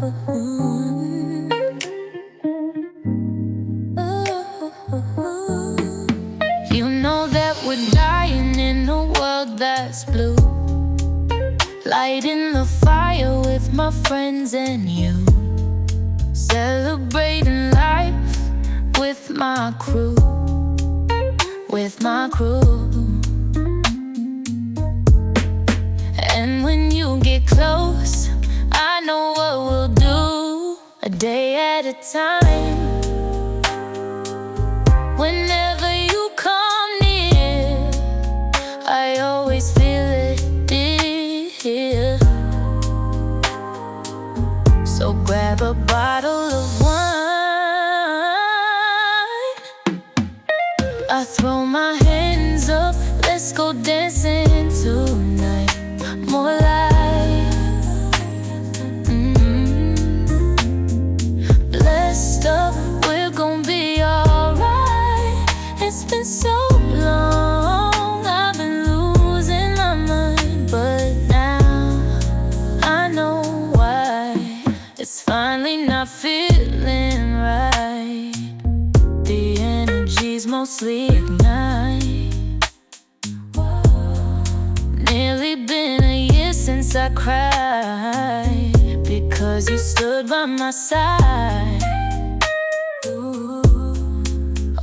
You know that we're dying in a world that's blue, lighting the fire with my friends and you, celebrating life with my crew, with my crew. And when you get close, I know what we'll do, a day at a time. Whenever you come near, I always feel it here. So grab a bottle of wine, I throw my hands up, let's go dancing tonight. More life, blessed up, we're gonna be alright. It's been so long, I've been losing my mind, but now I know why. It's finally not feeling right. The energy's mostly ignite. Nearly been a year since I cried because you stood by my side. Ooh.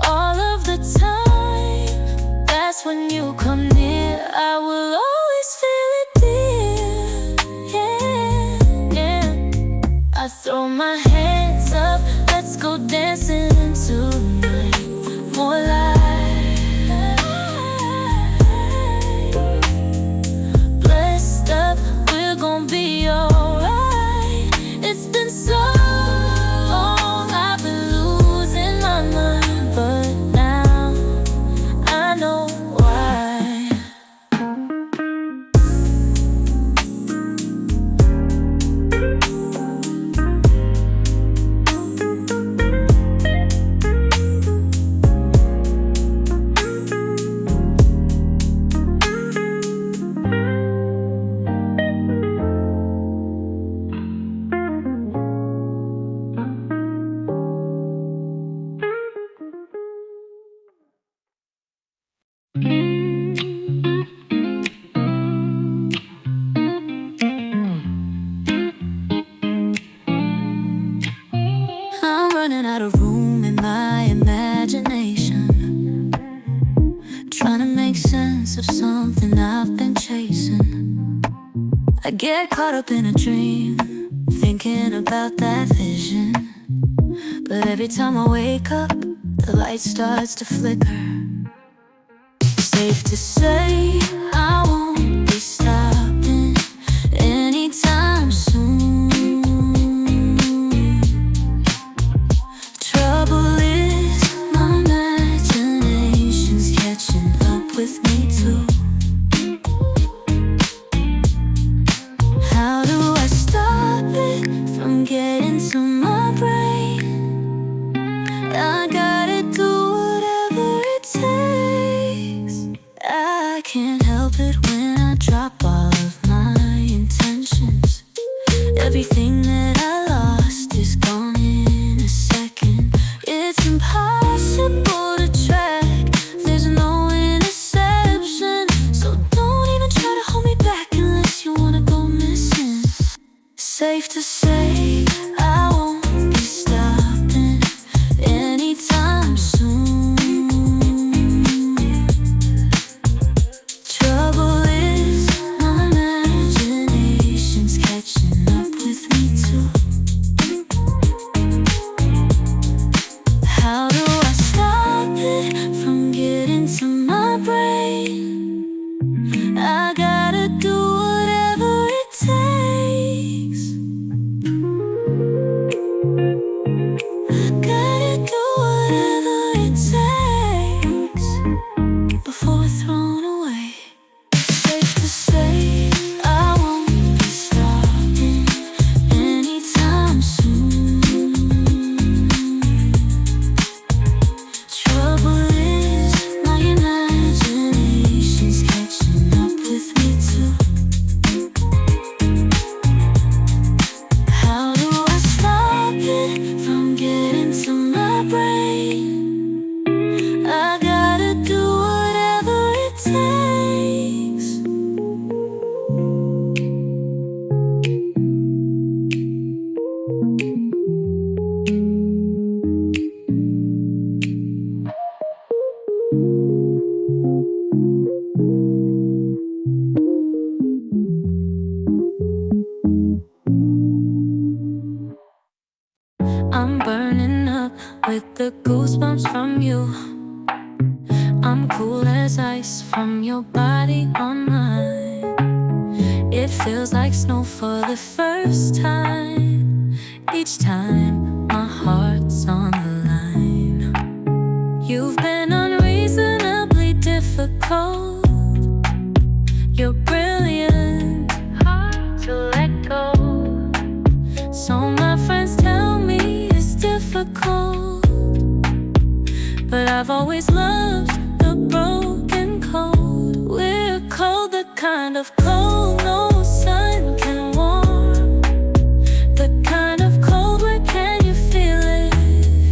All of the time, that's when you come near, I will always feel it dear. Yeah, yeah. I throw my hands up, let's go dancing tonight. More life, blessed up, we're gonna be alright. It's been so long, I've been losing my mind, but now I know why. I'm running out of room in my imagination, trying to make sense of something I've been chasing. I get caught up in a dream, thinking about that vision, but every time I wake up, the light starts to flicker. Safe to say, I won't be stopping anytime soon. Trouble is, my imagination's catching up with me too. How do I stop it from getting to my brain? I gotta do whatever it takes. I can't help it when I drop all of my intentions. Everything that I lost is gone in a second. It's impossible to track, there's no interception. So don't even try to hold me back unless you wanna go missing. Safe to say, I won't be stopping anytime soon. Trouble is, my imagination's catching up with me too. How do I stop it from getting to my brain? I gotta do whatever it takes. with the goosebumps from you. I'm cool as ice from your body on mine. It feels like snow for the first time. Each time my heart's on the line. You've been unreasonably difficult. You're brilliant, hard to let go. So my friends tell me it's difficult, but I've always loved the broken cold. We're cold, the kind of cold no sun can warm. The kind of cold where can you feel it?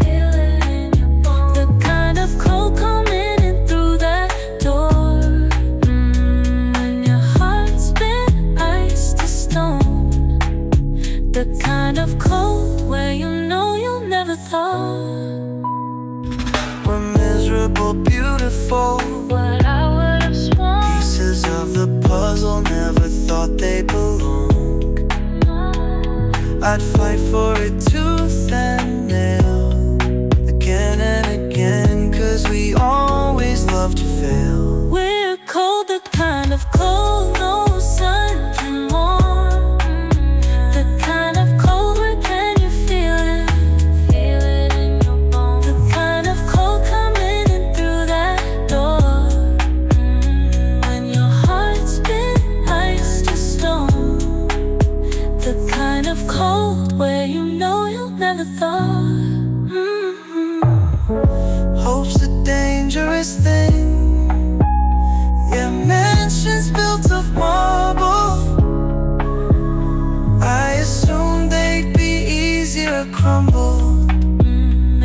Feel it in your bones. The kind of cold coming in through that door. When your heart's been iced to stone. The kind of cold where you know you'll never thaw. We're miserable, beautiful. What I would have sworn. Pieces of the puzzle, never thought they belonged. I'd fight for it tooth and nail, again and again, 'cause we always love to fail. We're cold, the kind of cold no sun can warm. The kind of cold where can you feel it? Feel it in your bones. The kind of cold coming in through that door. When your heart's been iced to stone. The kind of cold where you know you'll never thaw. Hope's a dangerous thing. Yeah, mansions built of marble. I assumed they'd be easier to crumble.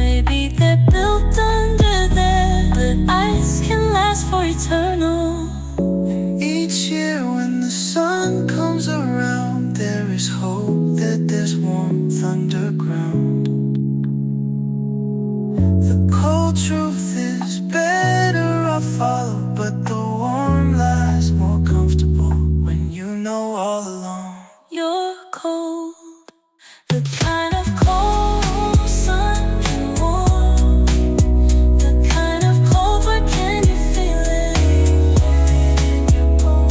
Maybe they're built under there, but ice can last for eternal. Each year when the sun comes around, there is hope that there's warmth underground. The cold truth is better I'll follow, but the warm lie's more comfortable when you know all along. You're cold, the kind of cold sun can warm. The kind of cold where can you feel it?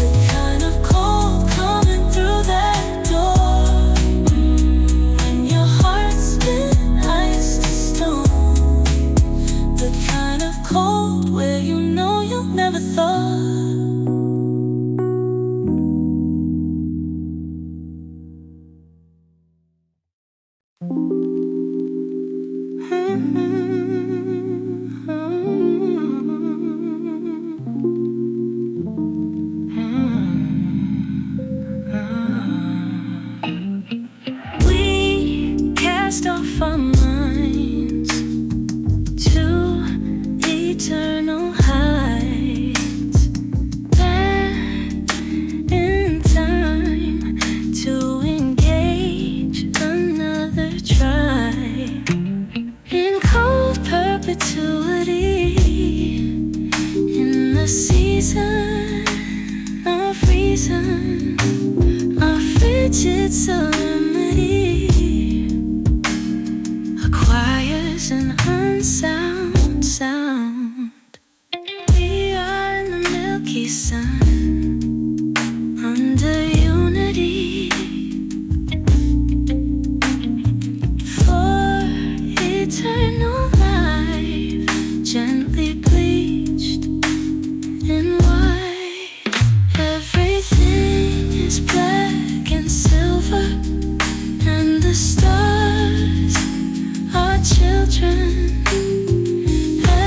The kind of cold coming through that door. When your heart's been iced to stone. The kind of cold where you know you'll never thaw. We cast off our minds to eternal heights, back in time to engage another try in cold perpetuity, in the season of reason, our frigid solemnity acquires an unsound sound. We are in the Milky Sun, under unity, for eternal life, gently bleached in white. Everything is black and silver, and the stars are children.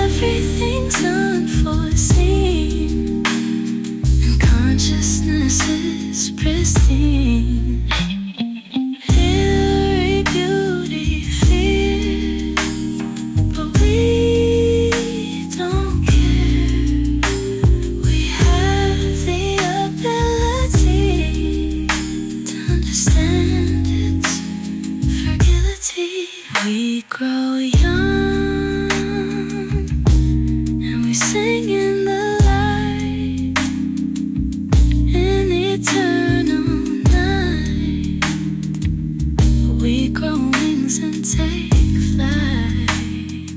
Everything's unforeseen, and consciousness is pristine. Eerie beauty, fear, but we don't care. We have the ability to understand its fragility. We grow young, and we sing in the light, in eternal night. We grow wings and take flight.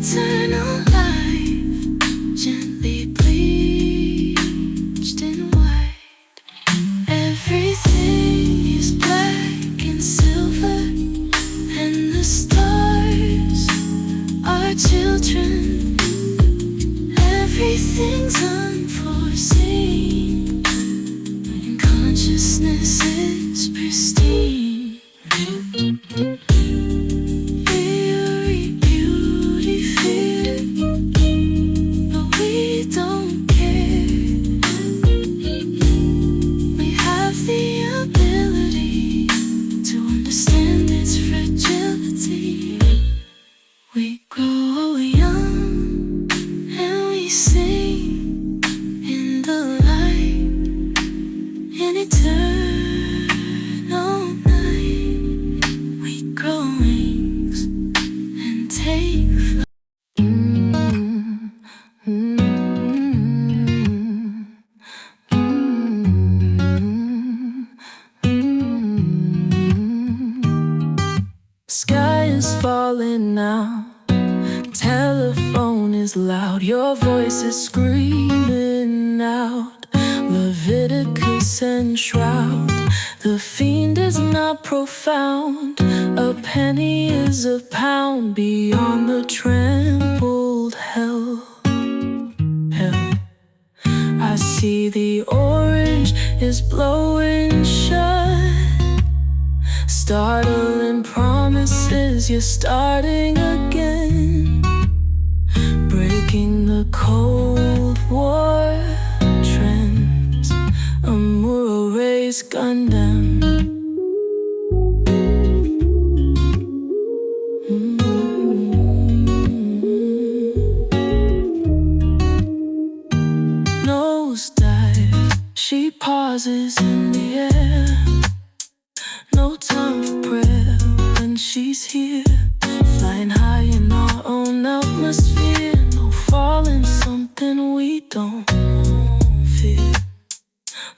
eternal life, gently bleached in white. Everything is black and silver, and the stars are children. Everything's unforeseen, and consciousness is pristine. Eerie beauty, fear, but we don't care. We have the ability to understand its fragility. We grow young and we sing in the light, in eternal night. We grow wings and take flight. Sky is falling now, telephone is loud, your voice is screaming out. Leviticus and shroud, the fiend is not profound. A penny is a pound beyond the trampled hell. I see the orange is blowing shut, startling promises, you're starting again. Breaking the Cold War trends, a mural raised Gundam. Nosedive, she pauses in the air. No time for prayer when she's here, flying high in our own atmosphere. No falling, something we don't fear.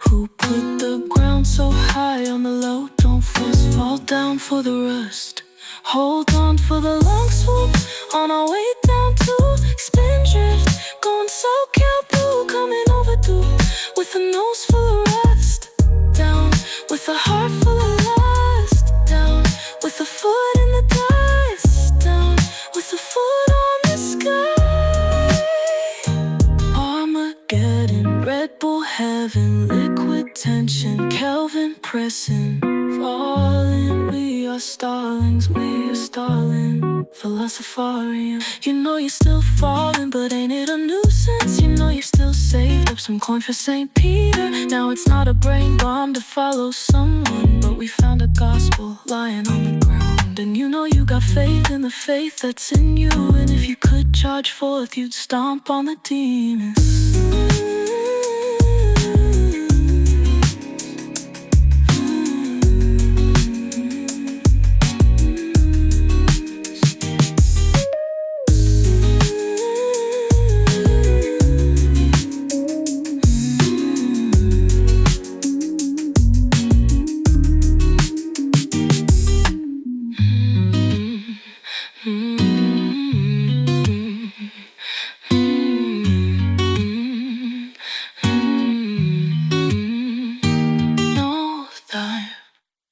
Who put the ground so high on the low? Don't force, fall down for the rust. Hold on for the long swoop, on our way down to spindrift. Going so blue, coming overdue, with a nose full of rust. Down with a heart full of lust. Down with a foot in the dust. Down with a foot on the sky. Armageddon, Red Bull heaven, liquid tension, Kelvin pressing, falling. We are starlings, we are stalling. Philosopharium, you know you're still falling, but ain't it a nuisance? You know you're still saved up some coin for St. Peter. Now it's not a brain bomb to follow someone, but we found a gospel lying on the ground. And you know you got faith in the faith that's in you, and if you could charge forth, you'd stomp on the demons.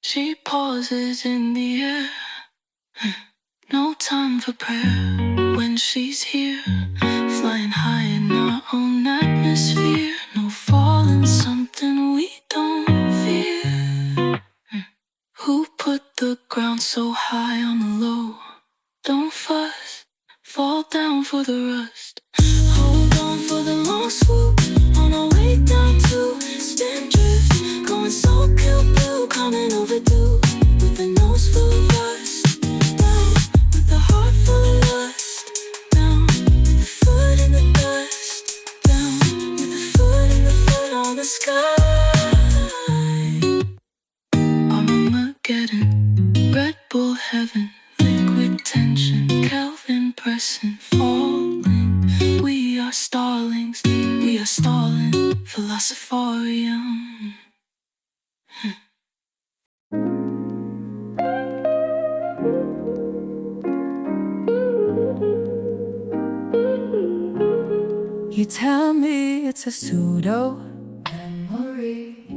She pauses in the air. No time for prayer when she's here, flying high in our own atmosphere. No falling, something we don't fear. Who put the ground so high on the low? Don't fuss, fall down for the rust. Hold on for the long swoop, on our way down to spindrift. Going so blue, coming overdue, with a nose full of rust. Down with a heart full of lust. Down with a foot in the dust. Down with a foot in the foot on the sky. Armageddon, Red Bull heaven, liquid tension, Kelvin pressing, falling. We are starlings, we are stalling. Philosopharium. You tell me it's a pseudo memory,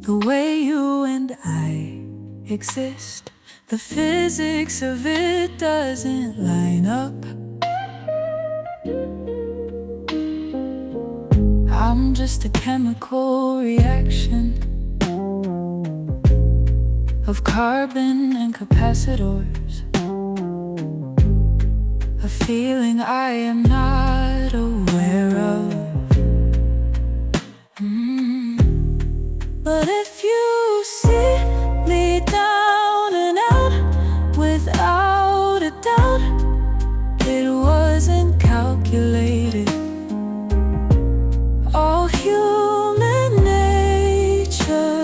the way you and I exist. The physics of it doesn't line up. I'm just a chemical reaction of carbon and capacitors, a feeling I am not aware of. But if you see me down and out, without a doubt, it wasn't calculated. All human nature.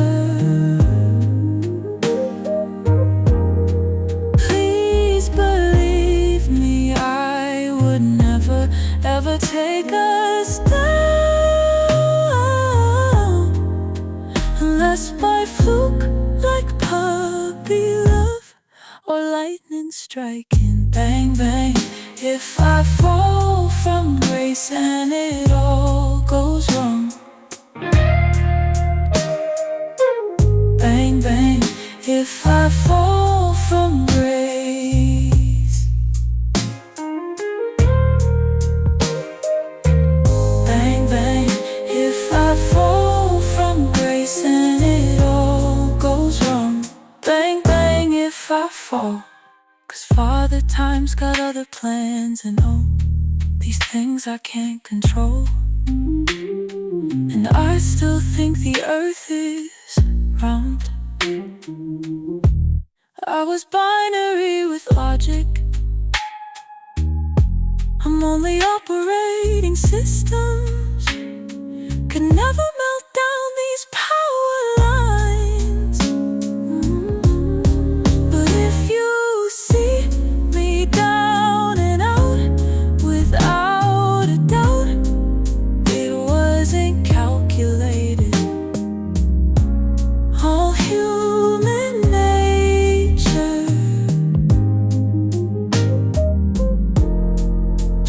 Please believe me, I would never ever take us down unless by fluke, like puppy love or lightning striking. Bang bang, if I fall from grace and it all goes wrong. Bang bang, if I fall from grace. Bang bang, if I fall from grace and it all goes wrong. Bang bang, if I fall. 'Cause Father Time's got other plans, and oh, these things I can't control. And I still think the earth is round. I was binary with logic. I'm only operating systems. Could never melt down these power lines. But if you see me down and out, without a doubt, it wasn't calculated. All human nature.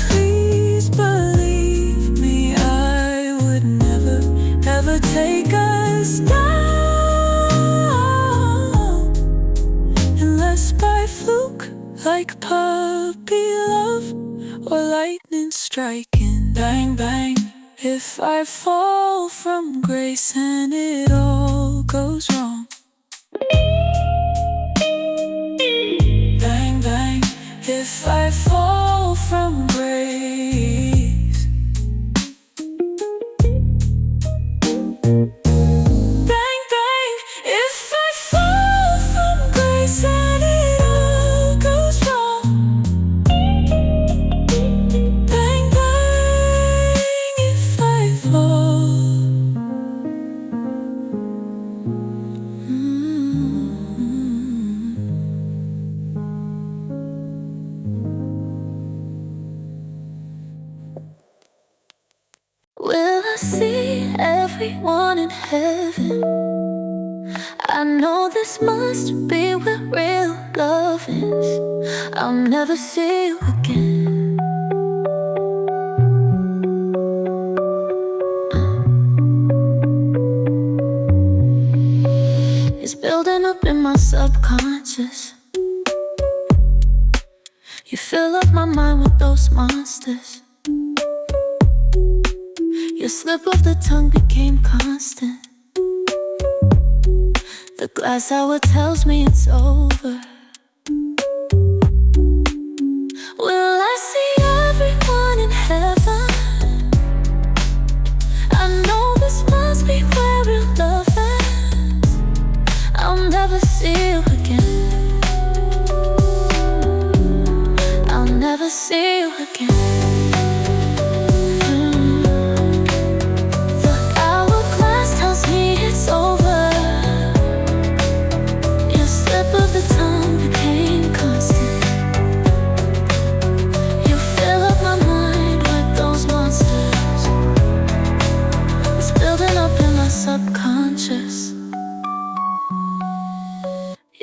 Please believe me, I would never ever take us down unless by fluke, like puppy love or lightning striking. Bang bang, if I fall from grace and it all goes wrong. Bang bang, if I fall from grace. Bang bang, if I fall from grace and it all goes wrong. Bang bang, if I fall. Will I see everyone in heaven? I know this must be where real love is. I'll never see you again. It's building up in my subconscious. You fill up my mind with those monsters. Your slip of the tongue became constant. The glass hour tells me it's over. Will I see everyone in heaven? I know this must be where real love ends. I'll never see you again. I'll never see you again. The hourglass tells me it's over. Your slip of the tongue became constant. You fill up my mind with those monsters. It's building up in my subconscious.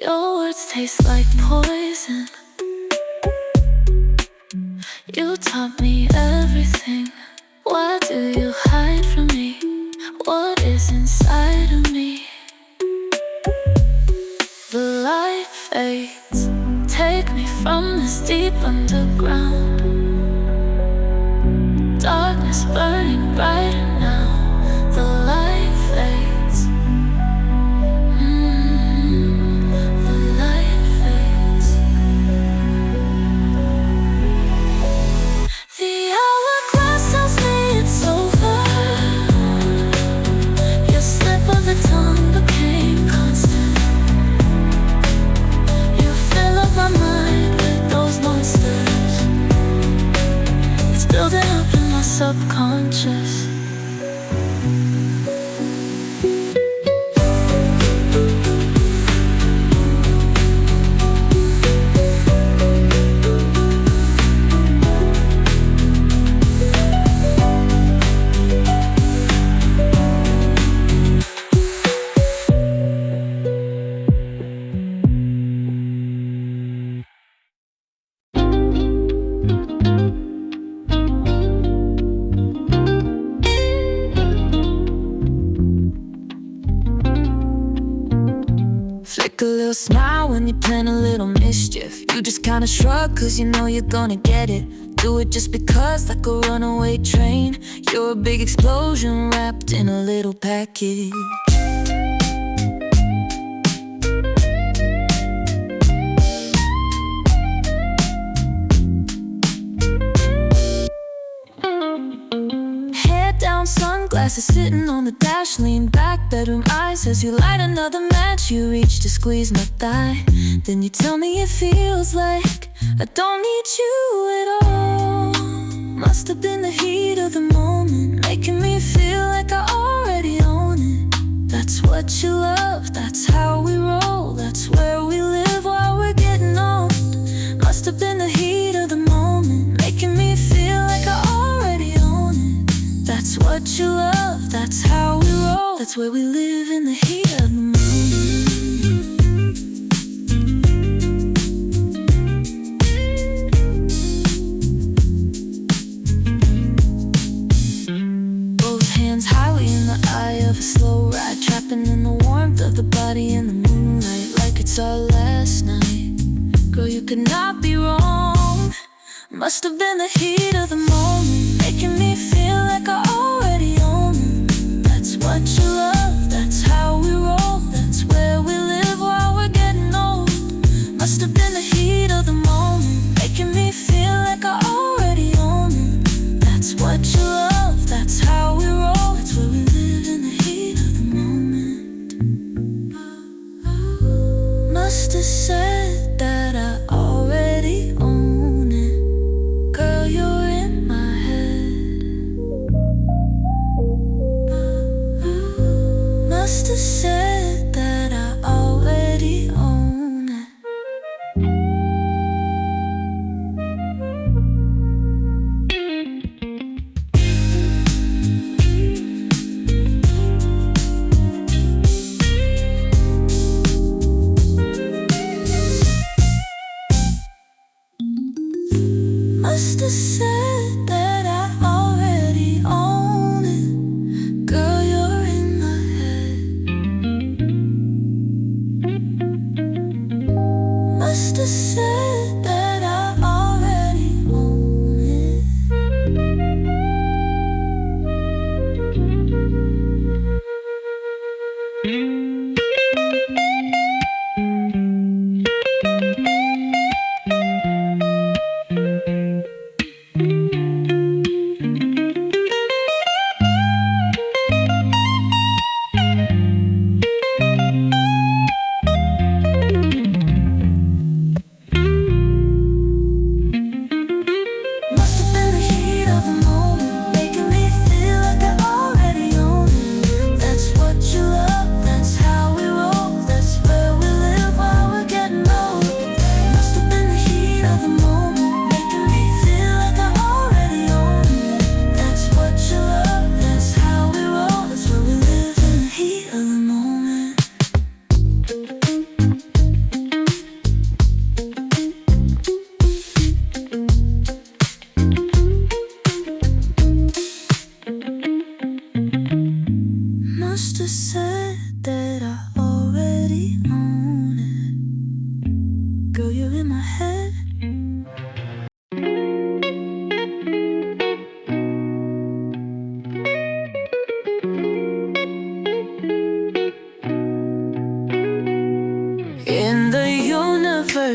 Your words taste like poison. You taught me everything. Why do you hide from me? What is inside of me? The light fades. Take me from this deep underground. Darkness burning brighter now. The light fades. The light fades. The hourglass tells me it's over. Your slip of the tongue became constant. You fill up my mind with those monsters. It's building up in my subconscious. Flick a little smile when you plan a little mischief. You just kinda shrug cause you know you're gonna get it. Do it just because, like a runaway train. You're a big explosion wrapped in a little package. Head down, sunglasses sitting on the dash. Lean back, bedroom eyes as you light another match. You reach to squeeze my thigh. Then you tell me it feels like I don't need you at all. Must have been the heat of the moment, making me feel like I already own it. That's what you love, that's how we roll. That's where we live while we're getting old. Must have been the heat of the moment, making me feel like I already own it. That's what you love, that's how we roll. That's where we live in the heat of the moment. Both hands highway in the eye of a slow ride, trapping in the warmth of the body in the moonlight, like it's our last night. Girl, you could not be wrong. Must have been the heat of the moment, making me feel like I already own it. That's what you love, that's how we roll. That's where we live while we're getting old. Must have been the heat of the moment, making me feel like I already own it. That's what you love, that's how we roll. That's where we live in the heat of the moment. Must have said that I already own it. Girl, you're in my head. Must have said that I already own it. Must have said that I already own it. Girl, you're in my head. Must have said that I already own it.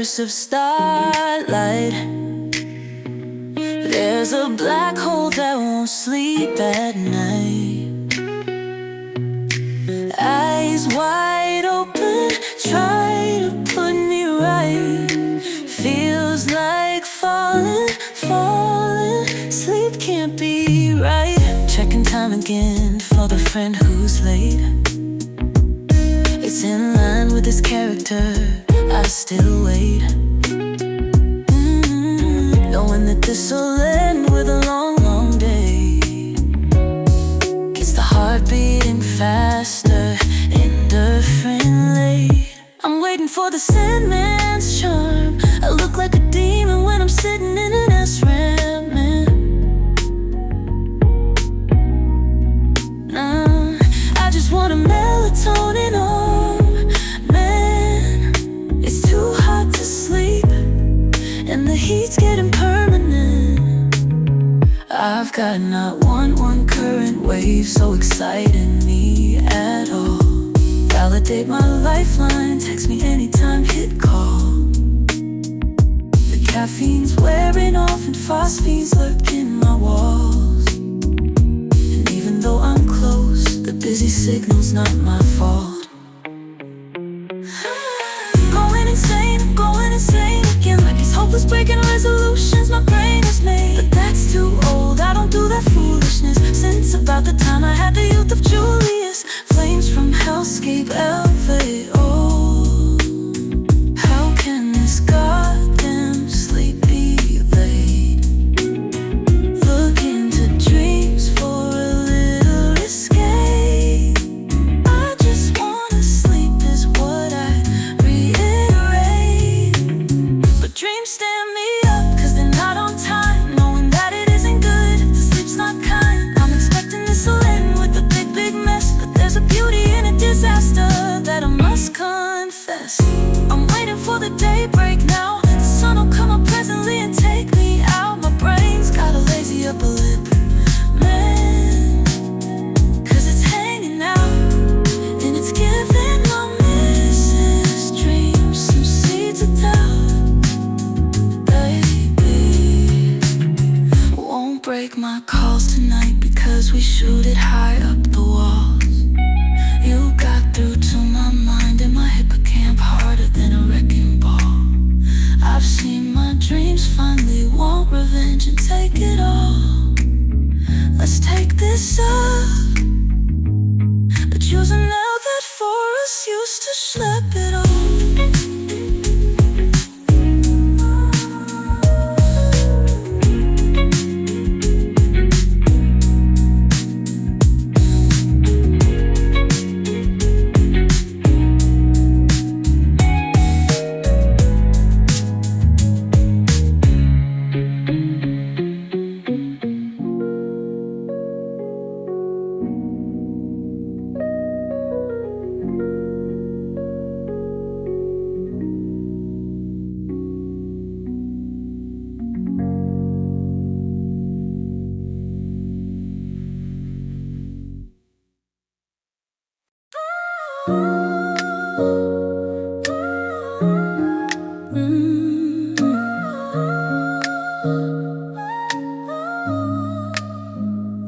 burst of starlight. There's a black hole that won't sleep at night. Eyes wide open, try to put me right. Feels like falling, sleep can't be right. Checking time again for the friend who's late. It's in line with his character, I still wait. Knowing that this'll end with a long, long day. Gets the heart beating faster, endorphin late. I'm waiting for the Sandman's charm. I look like a demon when I'm sitting in an S-Ram, man. I just want a melatonin arm, man. It's too hot to sleep, and the heat's getting permanent. I've got not one current wave so exciting me at all. Validate my lifeline, text me anytime, hit call. The caffeine's wearing off and phosphene's lurking my walls. And even though I'm close, the busy signal's not my fault. Going insane again, like these hopeless breaking resolutions my brain has made. But that's too old, I don't do that foolishness. Since about the time I had the youth of Julius, flames from hellscape elevate. Oh, how can this goddamn sleep be laid? Look into dreams for a little escape. I just wanna sleep is what I reiterate. But dreams stand me up, cause they're not on time. Knowing that it isn't good if the sleep's not kind. I'm expecting this'll end with a big mess, but there's a beauty in a disaster that I must confess. I'm waiting for the daybreak now. The sun will come up presently and take me out. My brain's got a lazy upper lip, man, cause it's hanging out, and it's giving my Mrs. Dreams some seeds of doubt. Baby, won't break my calls tonight because we shoot it high up the walls. You got through to my mind and my hippocamp harder than a wrecking ball. I've seen my dreams finally want revenge and take it all. Let's take this up, but use a nail that for us used to schlep it all.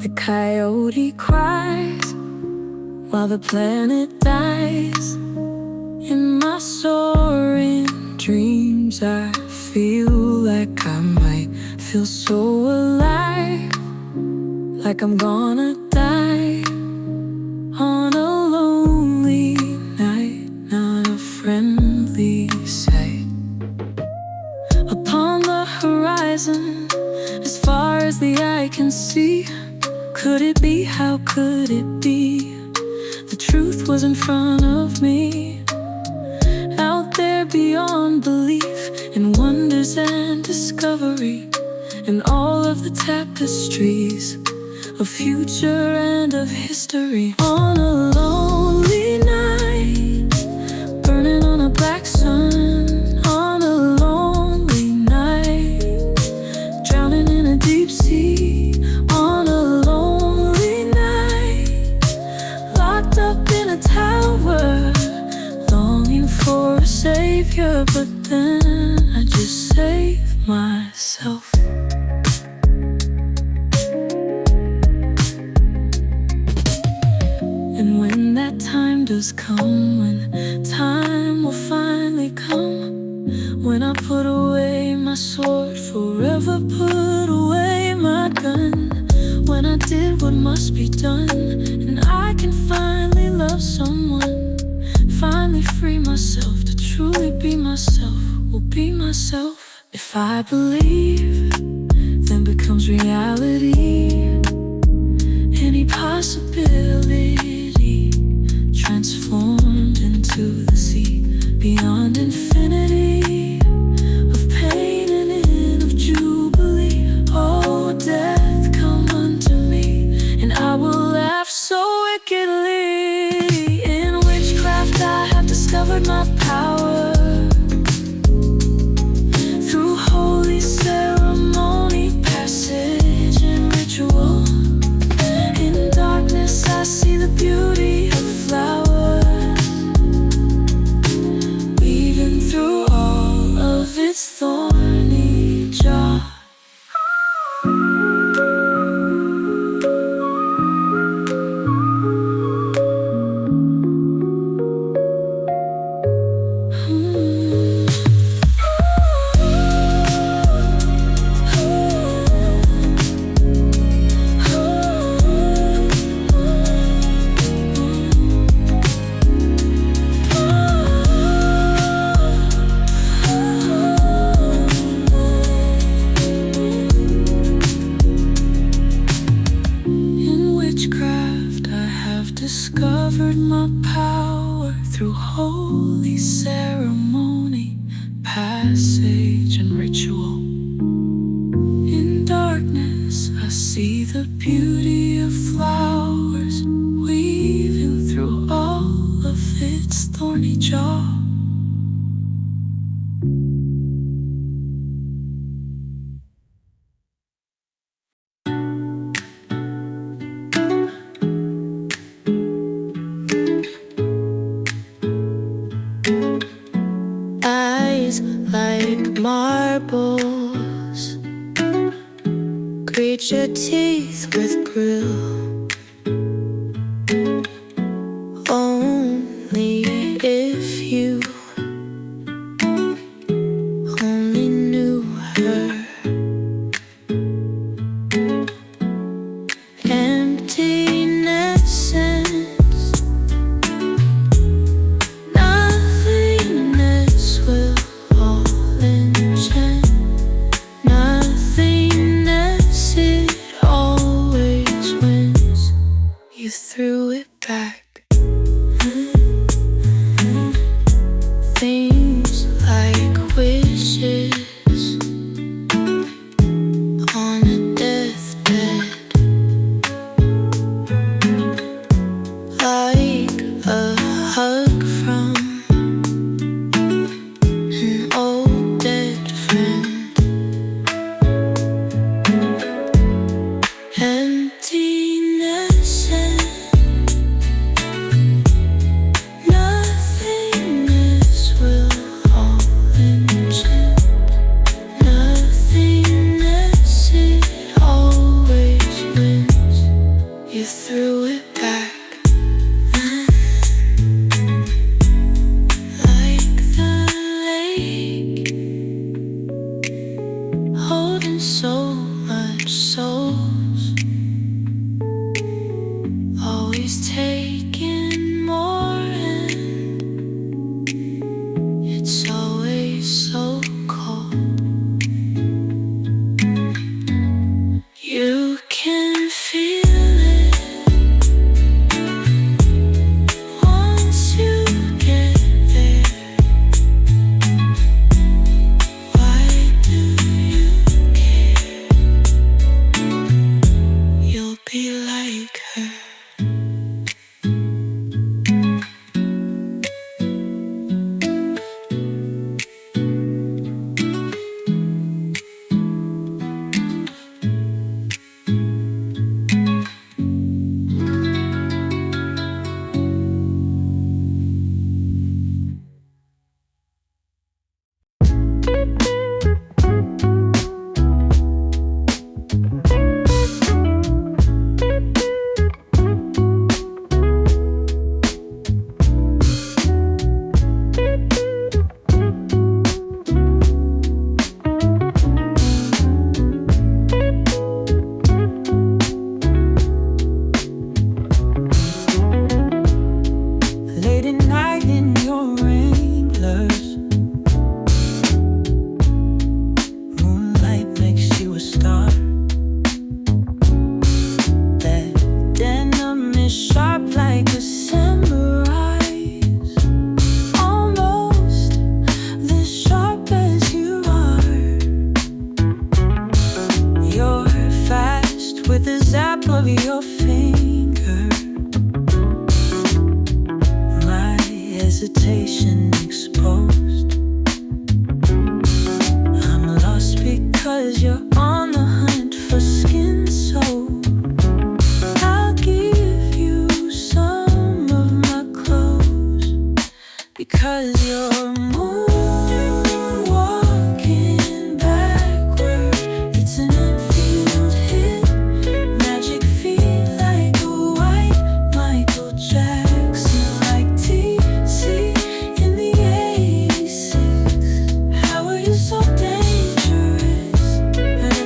The coyote cries while the planet dies. In my soaring dreams I feel like I might feel so alive, like I'm gonna die on a lonely night, not a friendly sight. Upon the horizon, as far as the eye can see, could it be, how could it be? The truth was in front of me, out there beyond belief, in wonders and discovery, in all of the tapestries of future and of history. On a lonely night, burning on a black sun. On a lonely night, drowning in a deep sea. On a lonely night, locked up in a tower, longing for a savior, but then sword, forever put away my gun. When I did what must be done, and I can finally love someone, finally free myself to truly be myself, will be myself. If I believe, then becomes reality. Any possibility transformed into the sea, beyond infinity of pain and end of jubilee. Oh, death, come unto me, and I will laugh so wickedly. In witchcraft I have discovered my power, through holy ceremony, passage and ritual. In darkness I see the beauty of flowers, weaving through all of its thorny jaw. Discovered my power through holy ceremony, passage and ritual. In darkness I see the beauty of flowers, weaving through all of its thorny jaw. Like marbles, grate your teeth with grill. Only if you only knew her. Emptiness and nothingness will nothingness, it always wins. You threw it back. Things like wishes on a deathbed, like a hug from an old dead friend. Emptiness and nothingness will all enchant. Nothingness, it always wins. You threw it back. Like the lake, holding so much souls, always taking more, and it's always so cold. You can feel it once you get there. Why do you care? of your finger. My hesitation exposed. I'm lost because you're on the hunt for skin, so I'll give you some of my clothes because you're moonwalking backward. It's an infield hit, magic feet like a white Michael Jackson, like TC in the 86. How are you so dangerous? But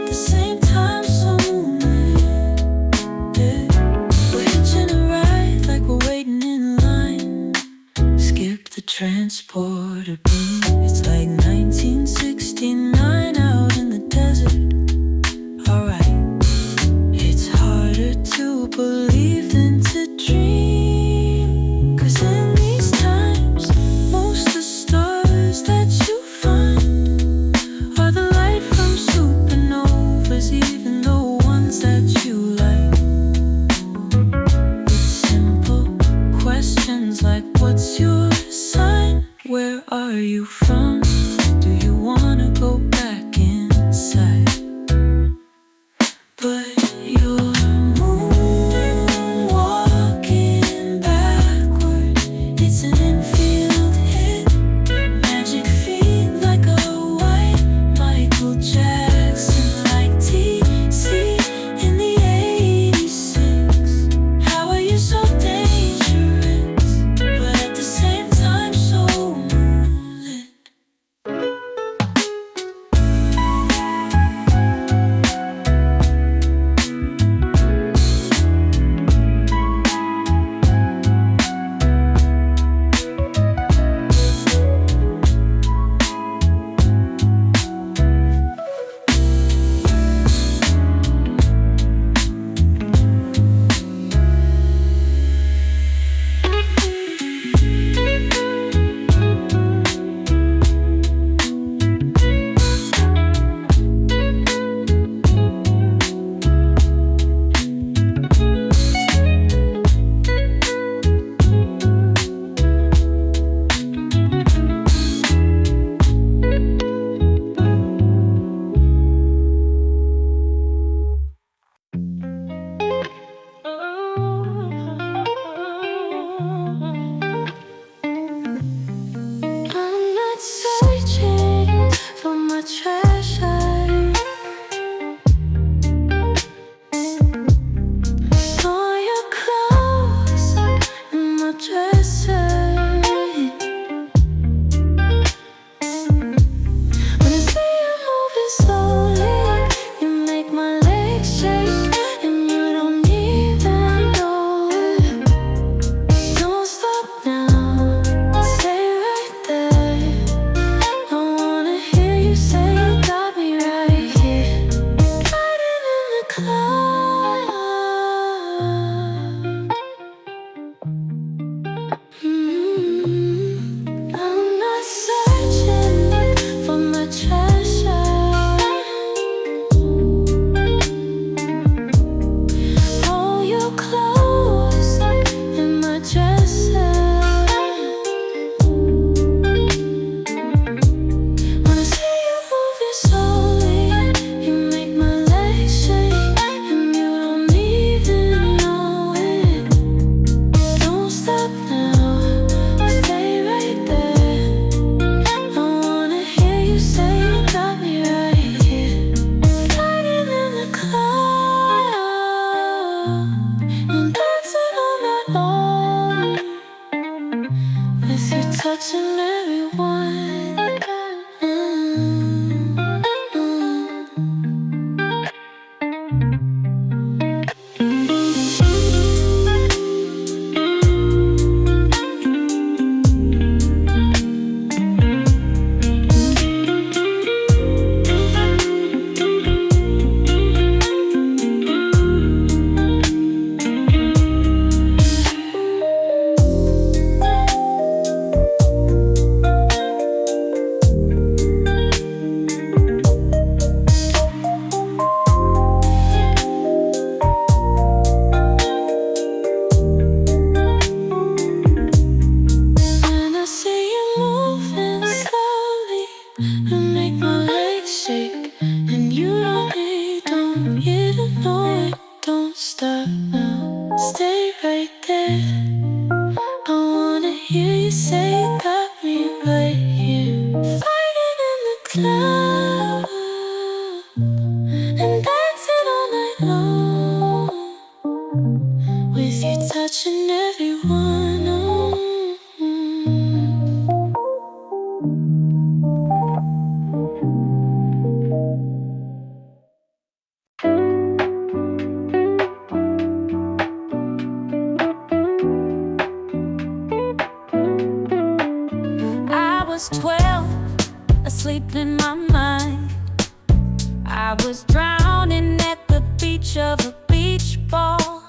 I was drowning at the beach of a beach ball.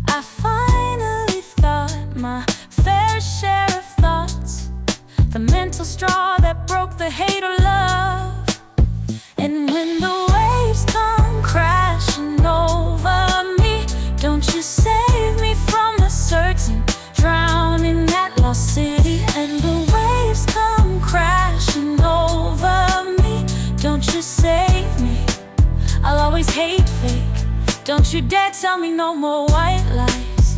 I finally thought my fair share of thoughts, the mental straw that broke the hate or love. And when the waves come crashing over me, don't you save me from a certain drowning at Lost City. And the waves come crashing over me, don't you save me, I'll always hate fake. Don't you dare tell me no more white lies.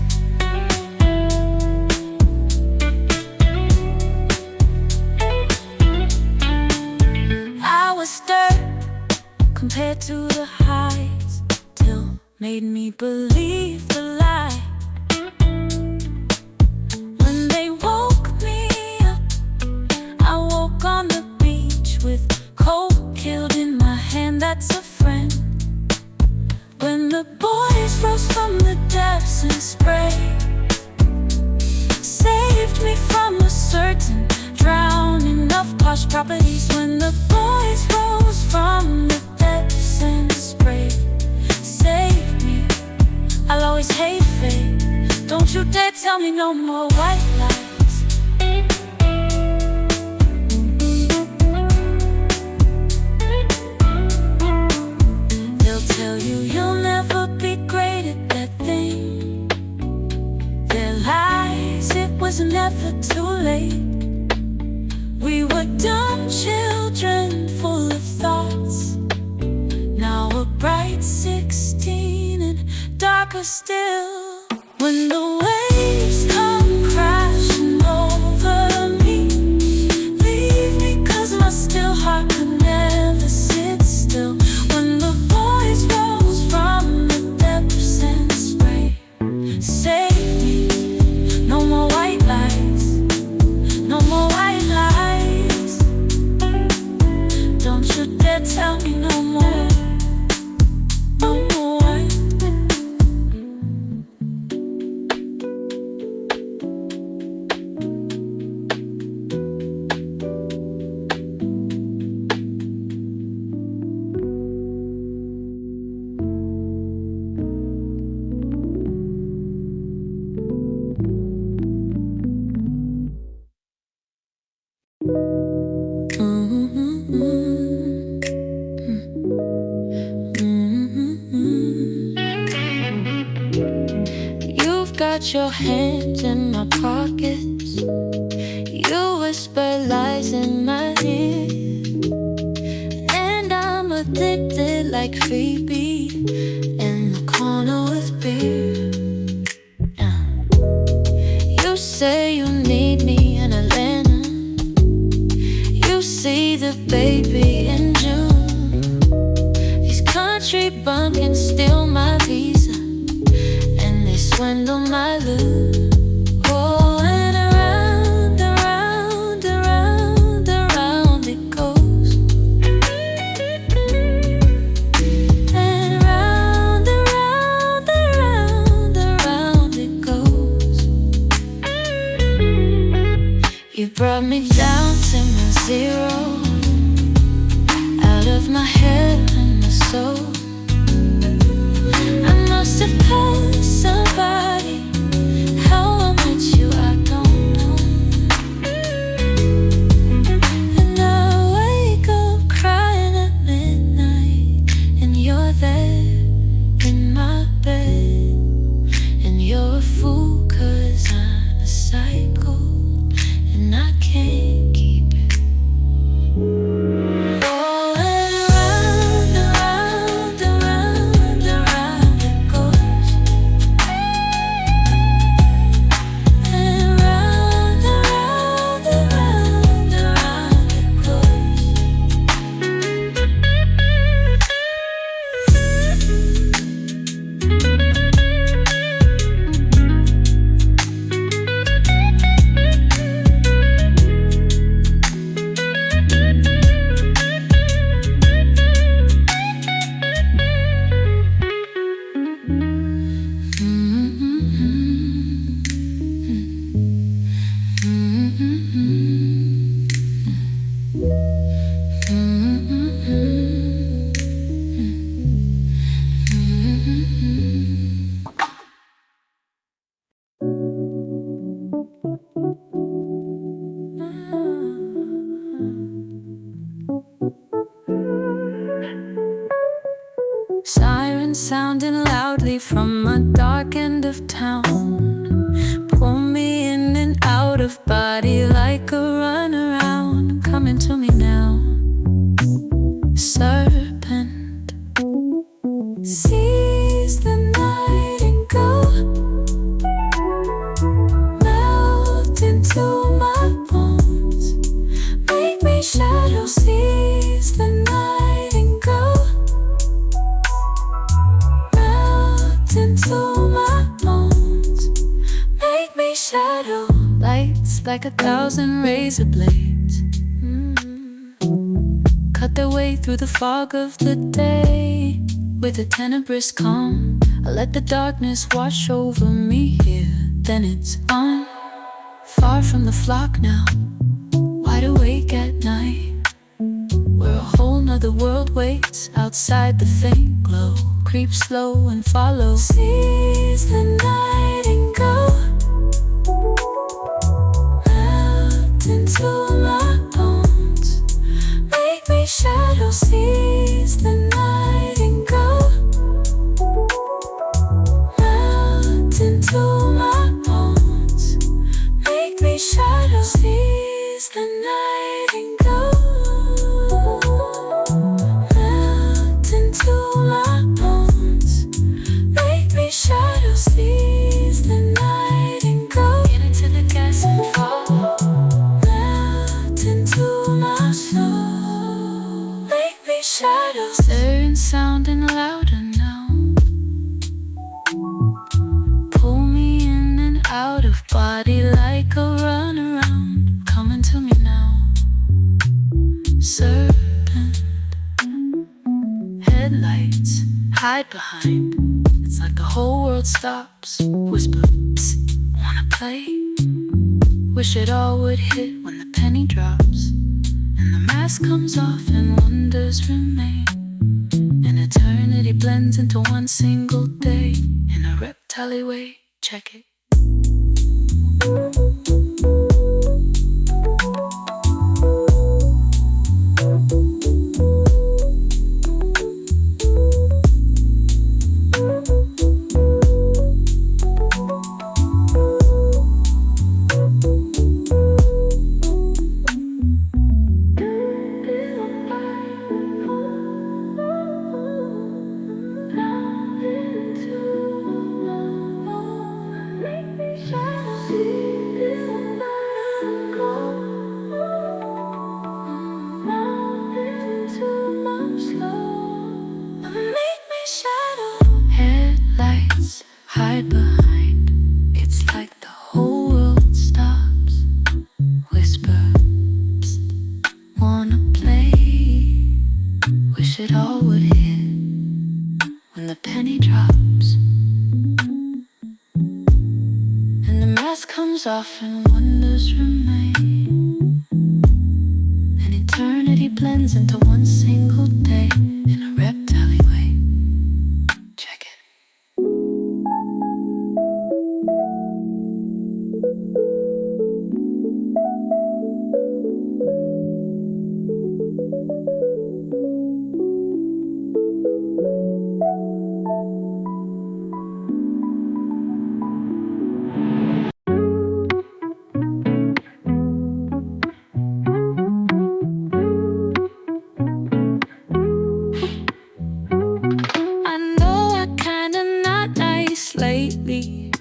I was stirred compared to the highs, till made me believe the lie. When they woke me up, I woke on the beach with cold killed in my hand, that's a friend. When the boys rose from the depths and sprayed, saved me from a certain drowning of posh properties. When the boys rose from the depths and sprayed, saved me, I'll always hate fate. Don't you dare tell me no more white lies. They'll tell you you'll never be great at that thing. Their lies, it was never too late. We were dumb children full of thoughts, now a bright 16 and darker still. When the waves come crashing over me, leave me cause my still heart could never sit still. When the boys rose from the depths and sprayed, save me, no more white lies, no more white lies. Don't you dare tell me no more, no more white. You've got your hands in my pockets, you whisper lies in my ear, and I'm addicted like Phoebe in the corner with beer. You say you need me in Atlanta, you see the baby in June. These country bumpkins steal my visa, and they swindle my loot. Oh, and around, around, around, around it goes. And around, around, around, around it goes. You brought me down to my zero, out of my head and my soul. I must have told somebody how I met you, I don't know. And I wake up crying at midnight, and you're there in my bed. And you're a fool cause I'm a psycho, and I can't keep it. Oh, and around, around, Sirens sounding loudly from a dark end of town. Pull me in and out of body like a runaround. Coming to me now, serpent. Seize the night and go. Melt into my bones. Make me shadow. Seize the night and go. Melt into my bones. Make me shadow. Lights like 1,000 razor blades cut their way through the fog of the day. With a tenebrous calm, I let the darkness wash over me here. Then it's on, far from the flock now, wide awake at night, where a whole nother world waits outside the faint glow. Creep slow and follow. Seize the night and go. Melt into my bones. Make me shadow. Seize the night and go. Melt into my bones. Make me shadow. Seize the night and go. Melt into my bones. Make me shadow. Seize the night and go. Get into the gas and follow. Melt into my soul. Make me shadow. Sirens sounding louder now. Pull me in and out of body like a runaround. Coming to me now, serpent. Headlights hide behind. It's like the whole world stops. Whisper, psst, wanna play? Wish it all would hit when the penny drops, and the mask comes off and wonders remain. And eternity blends into one single day. In a reptile way, check it. Headlights hide behind. It's like the whole world stops. Whisper, psst, wanna play? Wish it all would hit when the penny drops, and the mask comes off and wonders remain. And eternity blends into one single day. In a reptile way, check it. Lately,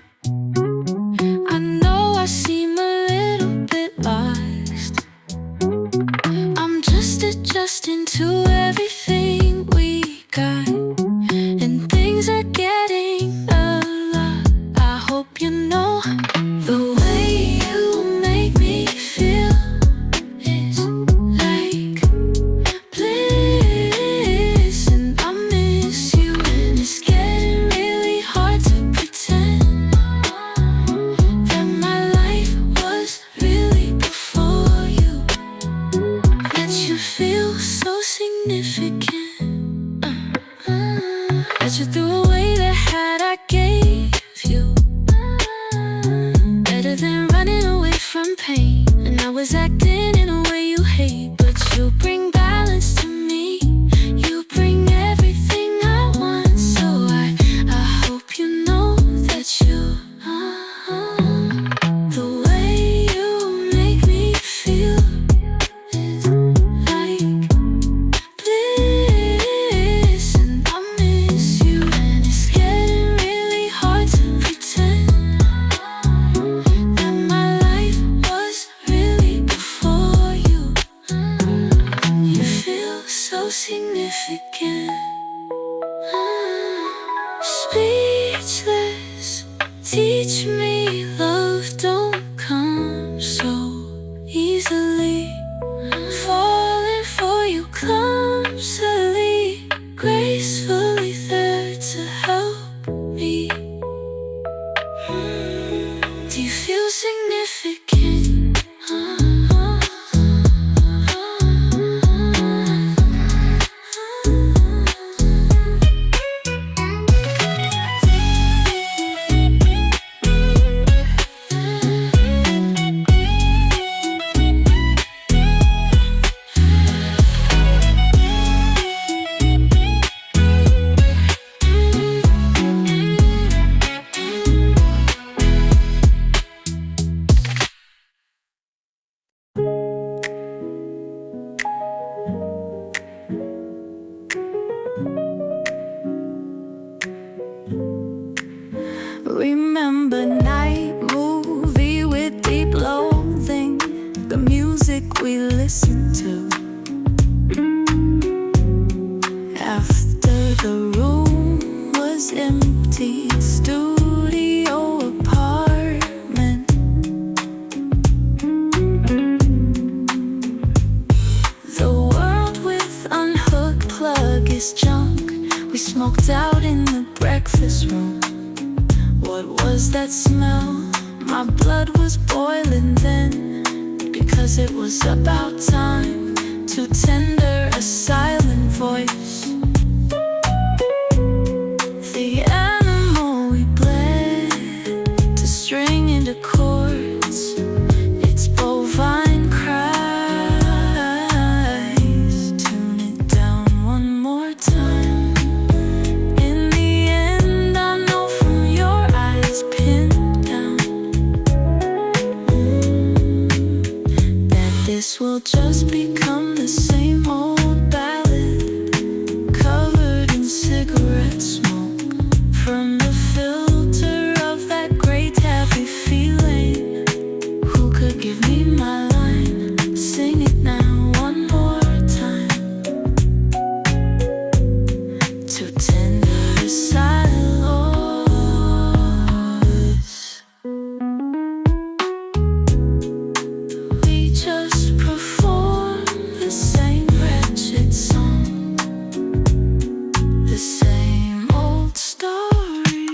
I know I seem a little bit lost. I'm just adjusting to everything we got, and things are getting a lot. I hope you know the way you make me feel is like bliss, and I miss you, and it's getting really hard to pretend that my life was really before you, that you feel so significant, that you threw away the hat I gave you, better than running away from pain. And I was acting in a way you hate, but you bring balance to me. You bring everything I want. again. Speechless, teach me love don't come so easily. Falling for you clumsily, gracefully there to help me. Do you feel significant? Remember night movie with deep loathing, the music we listened to after the room was empty. Studio apartment, the world with unhooked plug is junk. We smoked out in the breakfast room. What was that smell? My blood was boiling then, because it was about time to tender a silent voice. The animal we bled to string into chords, its bovine cries. Tune it down one more time. This will just become the same old ballad, covered in cigarette smoke from the filter of that great happy feeling. Who could give me my line? Sing it now one more time. To tender a silent voice. We just perform the same wretched song, the same old story.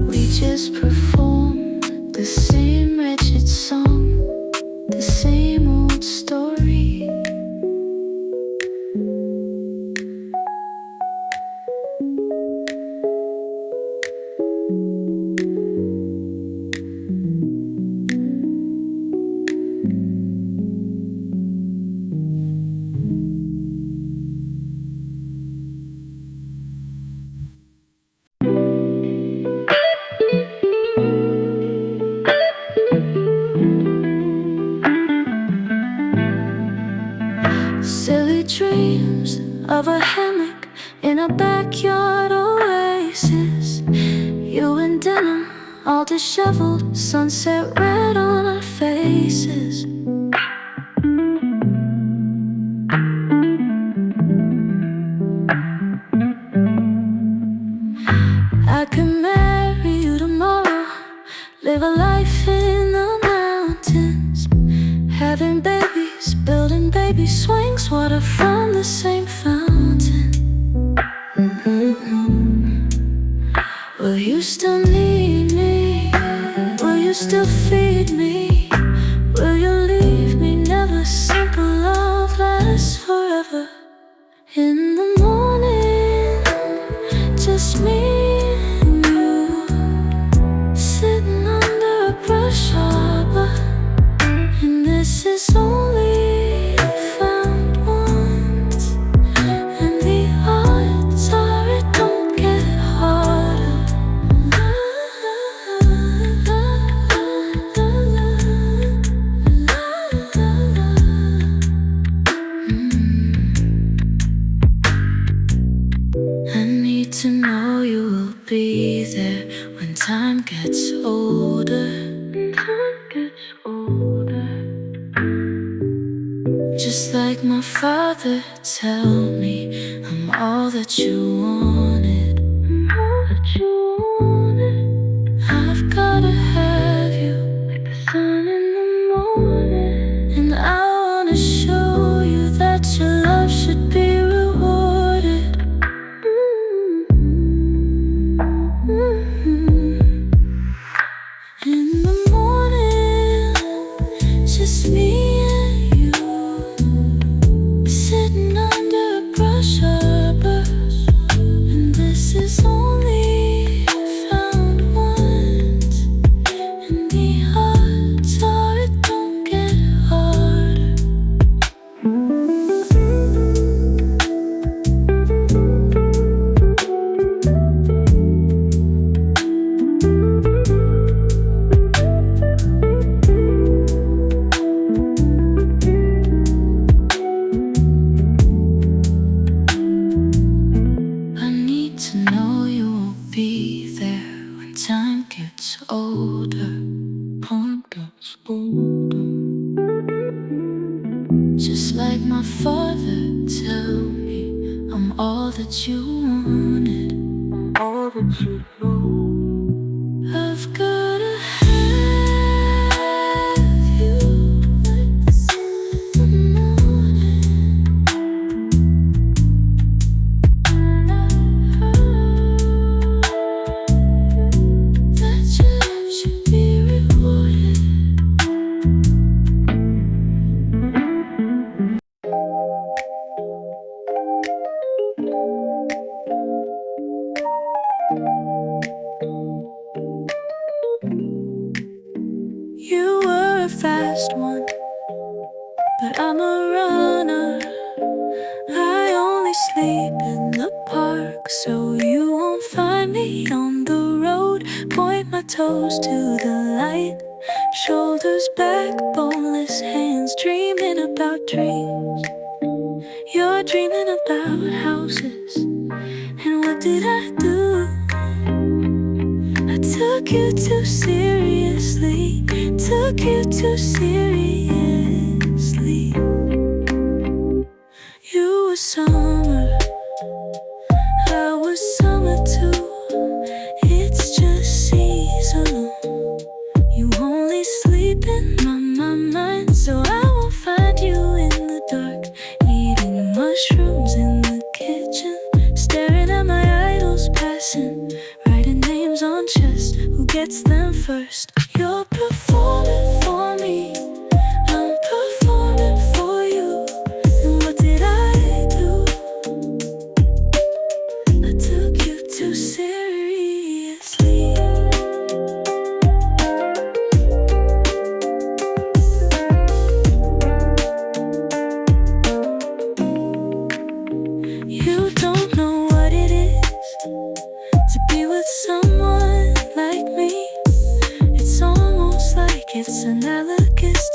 We just perform the same wretched song, the same old story. Silly dreams of a hammock in a backyard oasis. You in denim, all disheveled, sunset red on our faces. I could marry you tomorrow, live a life in the mountains, having babies, building baby swings, water from the same fountain. Will you still need me? Will you still feed me? Will you leave me? Never. Simple love lasts forever. In the morning, just me there when time gets older. Just like my father, tell me I'm all that you wanted. I've gotta have you like the sun in the morning. And I wanna show you that your love should be rewarded. In the morning, just me and you, sitting under a brush arbor. And this is only found once, and the odds are it don't get harder. I need to know you will be there when time gets older. Just like my father, tell me I'm all that you wanted. I've gotta have you like the sun in the morning. That your love should be rewarded. You were a fast one, but I'm a runner. I only sleep in the park, so you won't find me on the road. Point my toes to the light, shoulders back, boneless hands, dreaming about dreams. You're dreaming about houses, and what did I do? I took you too seriously, took you too seriously. You were summer, I was summer too. It's just seasonal. You only sleep in my mind, so I won't find you in the dark, eating mushrooms in the kitchen, staring at my idols passing, writing names on chests, who gets them first. You're performing for me, I'm performing for you. And what did I do? I took you too seriously. You don't know what it is to be with someone like me. It's almost like it's analogous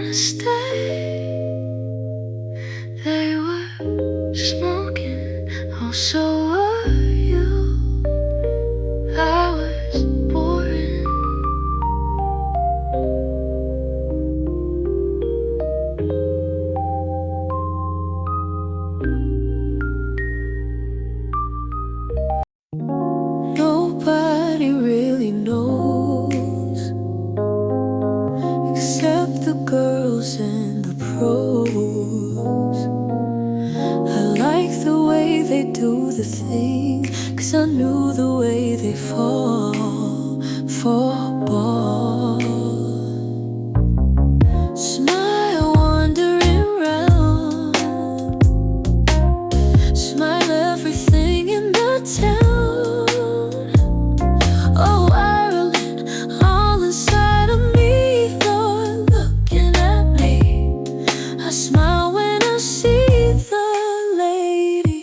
wanna stay. They were smoking, oh so were you. I was boring. Nobody really knows except the girls and the pros. I like the way they do the thing, 'cause I knew the way they fall for ball. Smile wandering round, smile everything in the town. Oh, Ireland, all inside of me, Lord, looking at me. I smile when I see the lady.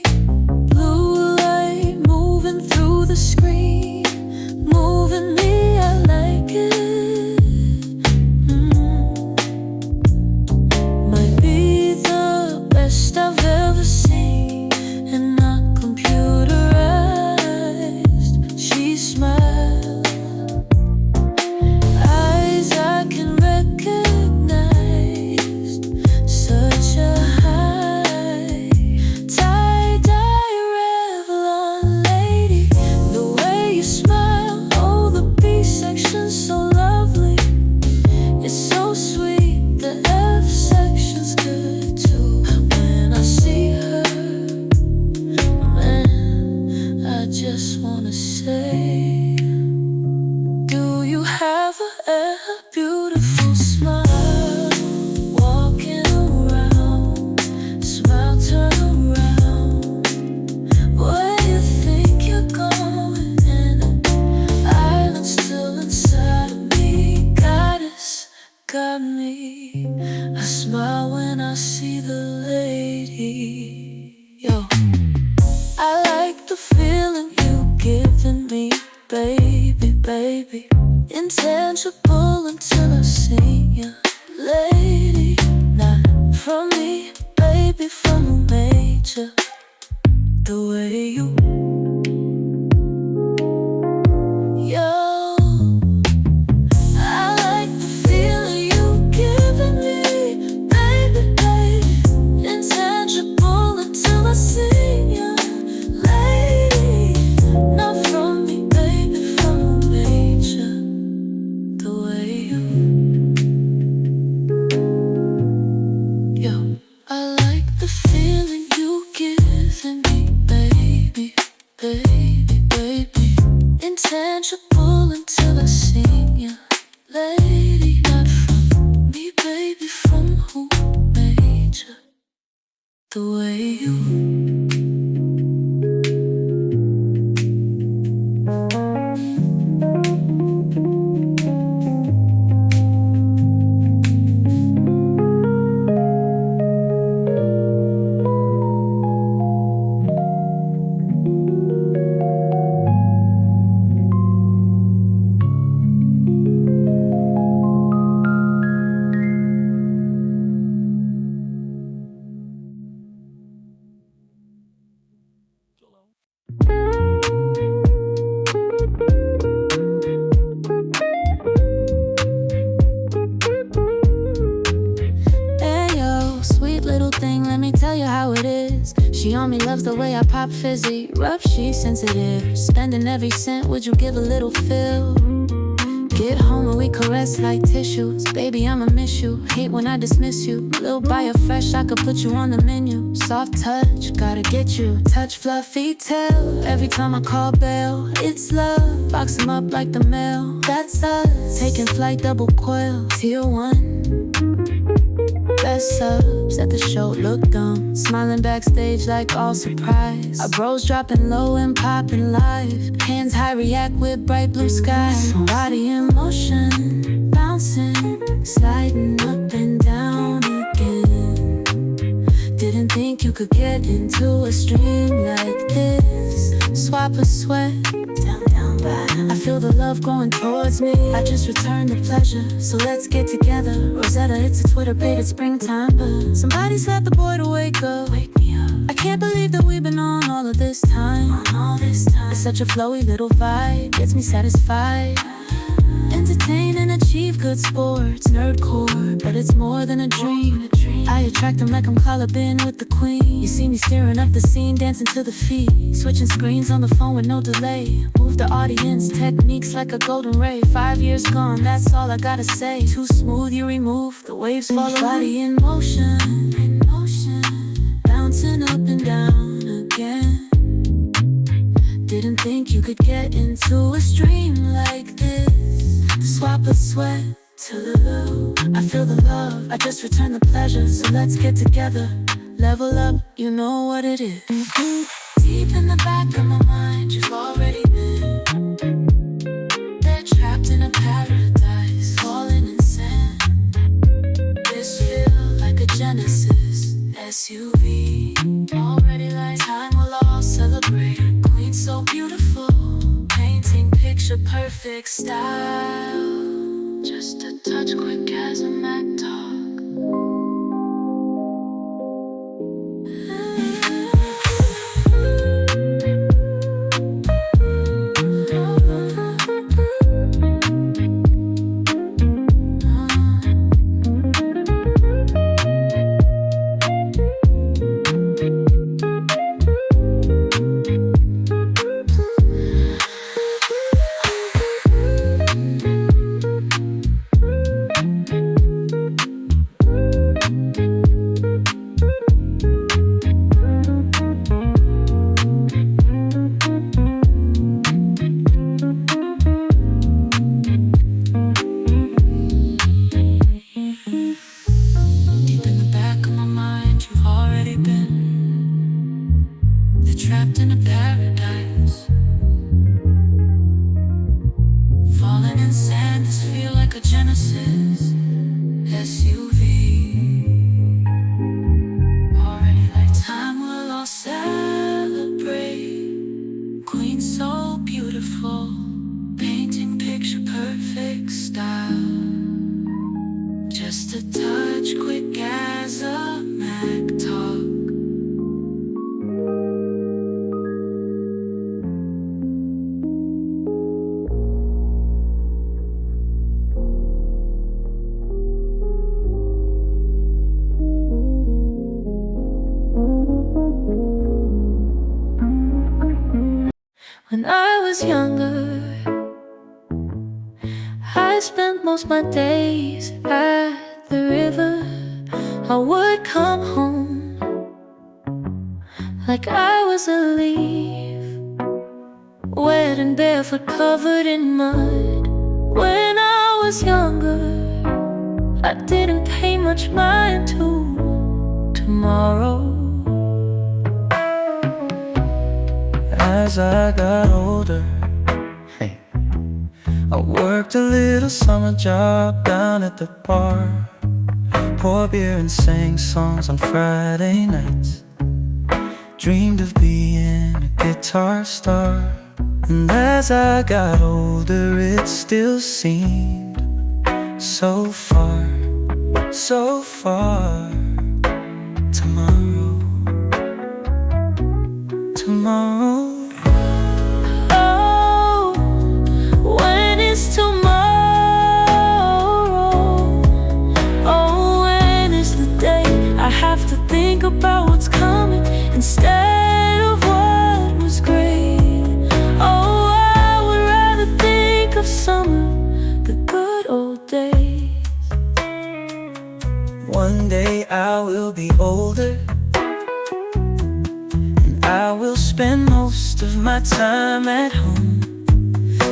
Blue light moving through the screen, moving me, I like it. Might be the best I've ever seen, and not computerized. She smiles, eyes I can recognize. Such a high tie-dye Revlon lady. The way you smile, oh the B section's so lovely. It's so sweet, the F section's good too. When I see her, man, I just wanna say, do you have a beautiful smile? Walking around, smile, turn around. Where you think you're going? And an island still inside of me. Goddess got me. I smile when I see the lady. Yo, I like the feeling you giving me, baby, baby. Intangible until I see ya, lady. Not from me, baby, from a major. The way you, yo, I like the feeling you giving me, baby, baby. Intangible until I see ya, lady. Not from me, baby, from a major. The way you, yo, I like the feeling you giving me, baby, baby, baby. Intangible until I see ya, lady. Not from me, baby, from who made ya. The way you. Ayo, sweet little thing, let me tell you how it is. She on me, loves the way I pop fizzy. Rough, she's sensitive. Spending every cent, would you give a little feel? Get home and we caress like tissues. Baby, I'ma miss you. Hate when I dismiss you. Little buyer fresh, I could put you on the menu. Soft touch, gotta get you. Touch fluffy tail. Every time I call bail, it's love. Box 'em up like the mail. That's us. Taking flight, double coil. Tier 1. Best subs at the show look dumb. Smiling backstage like all surprised. Our bros dropping low and popping live. Hands high, react with bright blue skies. Body in motion, bouncing, sliding up and down again. Didn't think you could get into a stream like this. Swap a sweat, down, down, I feel the love growing towards me. I just returned the pleasure, so let's get together. Rosetta, it's a Twitter bait, it's springtime, but somebody slapped the boy to wake up. Wake me up. I can't believe that we've been on all of this time. It's such a flowy little vibe, gets me satisfied. Entertain and achieve good sports, nerdcore, but it's more than a dream. I attract them like I'm collarbin with the queen. You see me steering up the scene, dancing to the feet, switching screens on the phone with no delay. Move the audience, techniques like a golden ray. 5 years gone, that's all I gotta say. Too smooth, you remove, the waves follow. Body in motion, bouncing up and down again. Didn't think you could get into a stream like this. Swap a sweat to the loo. I feel the love, I just returned the pleasure, so let's get together. Level up, you know what it is. Deep in the back of my mind, you've already been. They're trapped in a paradise, falling in sand. This feels like a Genesis SUV. Already like time we'll all celebrate. Queen so beautiful, painting picture perfect style. Just a touch quick as a Mac talk. Trapped in a paradise, falling in sand. This feel like a Genesis SUV. Already like time we'll all celebrate. Queen so beautiful, painting picture perfect style. Just a touch quick as a Mac talk. When I was younger, I spent most my days at the river. I would come home like I was a leaf, wet and barefoot, covered in mud. When I was younger, I didn't pay much mind to tomorrow. As I got older, hey, I worked a little summer job down at the bar. Poured beer and sang songs on Friday nights. Dreamed of being a guitar star. And as I got older, it still seemed so far, so far. Tomorrow, tomorrow. Think about what's coming instead of what was great. Oh, I would rather think of summer, the good old days. One day I will be older, and I will spend most of my time at home.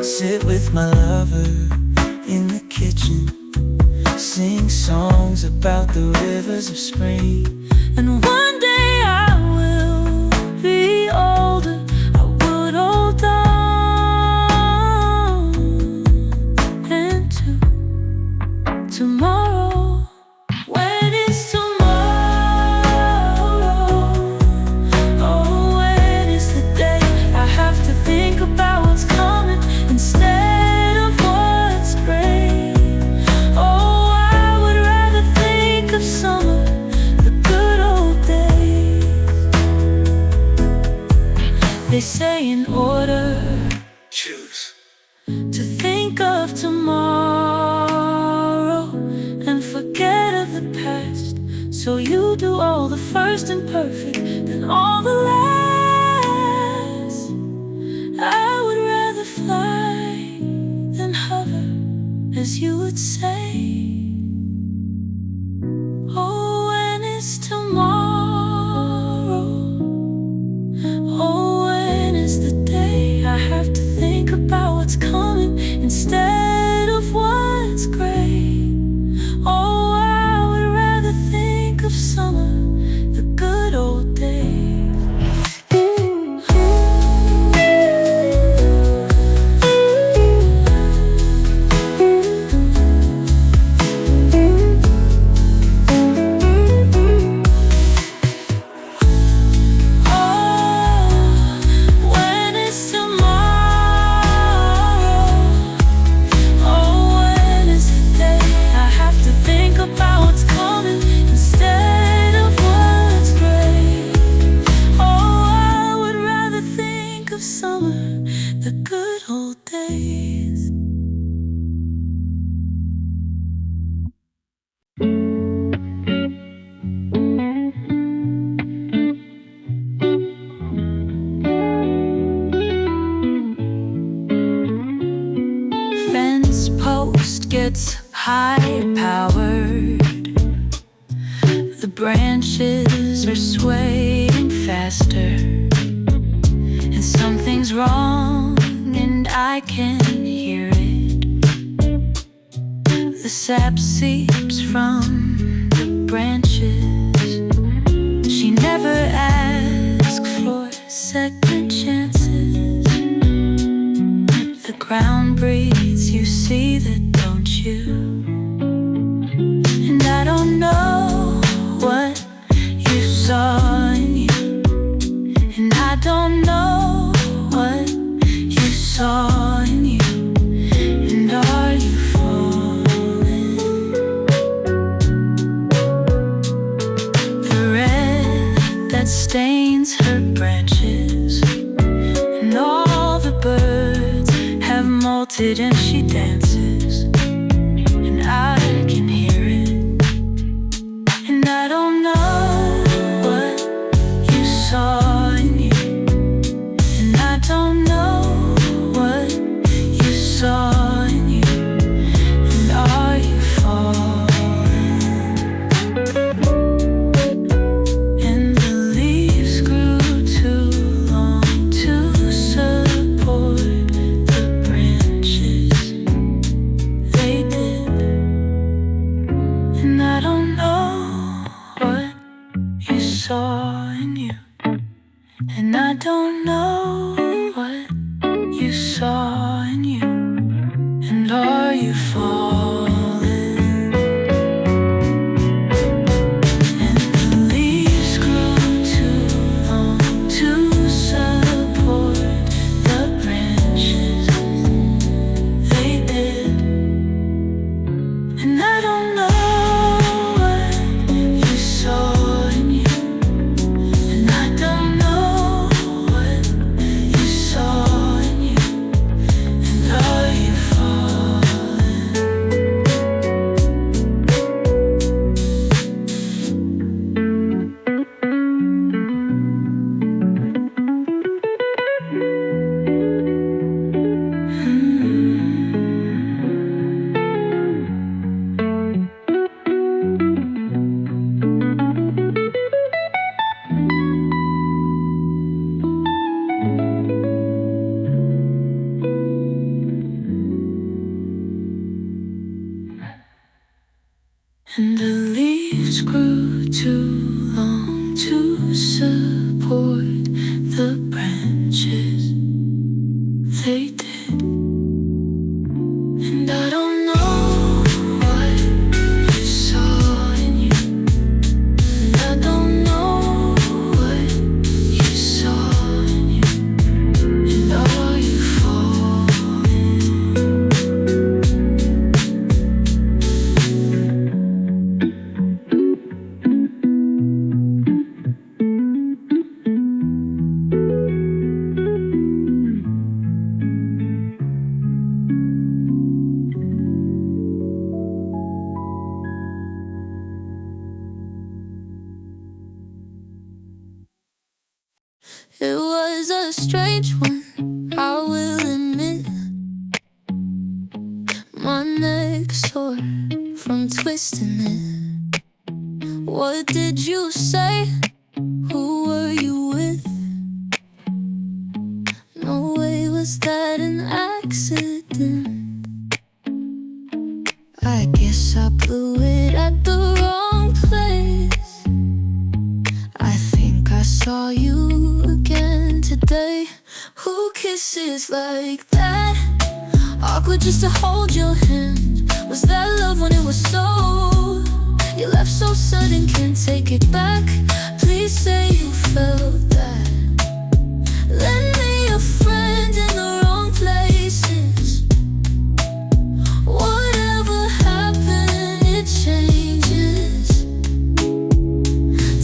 Sit with my lover in the kitchen, sing songs about the rivers of spring. And one day I will be older, I would hold on. And tomorrow, when is tomorrow? Oh, when is the day? I have to think about what's coming the past. So you do all the first and perfect, then all the last. I would rather fly than hover, as you would say. Oh, when is tomorrow? Oh, when is the day? I have to think about what's coming instead of what's great. Oh, I would rather think of summer, the good old days. Gets high-powered. The branches are swaying faster, and something's wrong, and I can hear it. The sap seeps from the branches. She never asks for second chances. The ground breathes, you see that, don't you? And I don't know what you saw in you, and I don't know what you saw in you. And are you falling? The red that stains her branches, and all the birds have molted, and she dances, and I can hear it. And I don't know what you saw in you, and I don't know what you saw in you. And are you falling? And the leaves grew too long to support the branches. They did. And I don't know what you saw in you, and I don't know what you saw in you. And are you falling? And the leaves grew too long to support the branches. They did. And I don't know what you saw in you, and I don't know what you saw in you. And are you falling? And the leaves grew too long to support the branches. They did. And I don't know what you saw in you, and I don't know what you saw in you. And are you falling? strange one, I will admit. My neck's sore from twisting it. What did you say? Who were you with? No way was that an accident. I guess I blew it at the wrong place. I think I saw you again today. Who kisses like that? Awkward just to hold your hand. Was that love when it was so? You left so sudden, can't take it back. Please say you felt that. Lend me a friend in the wrong places. Whatever happened, it changes.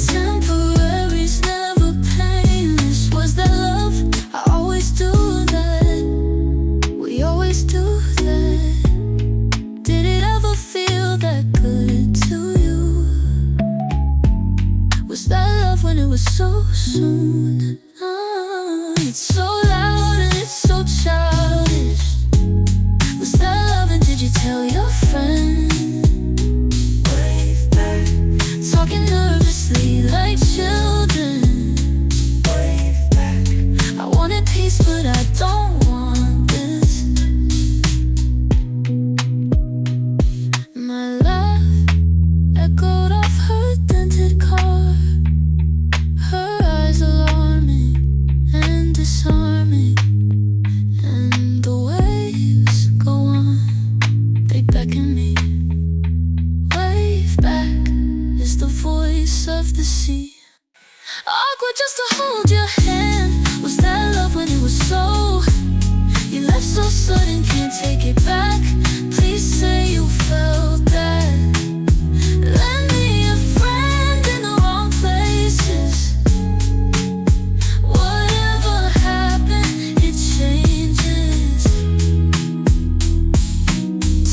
Temporary's never painless. Was that love? I always do that. We always do that. Did it ever feel that good to you? Was that love when it was so soon? It's so loud and it's so childish. Was that love and did you tell your friend? Wave back. Talking nervously like children. Wave back. I wanted peace but I don't want this. My laugh echoed off her dented car. Her eyes alarming and disarming. And the waves go on, they beckon me. Wave back is the voice of the sea. Awkward just to hold your hand. Was that love when it was so? You left so sudden, can't take it back. Please say you felt that. Lend me a friend in the wrong places. Whatever happened, it changes.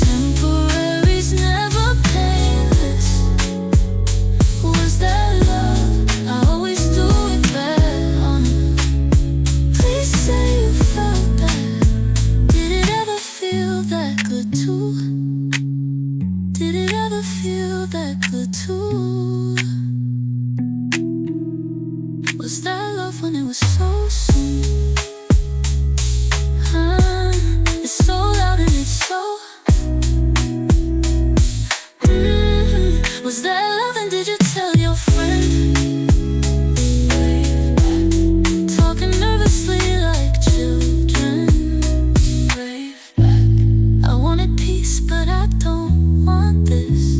Temporary's never painless. Was that love? I always do it bad. Please say you felt that. Did it ever feel that good too? Did it ever feel that good too? Was that love when it was so soon? It's so loud and it's so Was that love and did you tell your friend? Talking nervously like children. Wave back. I wanted peace but I don't want this.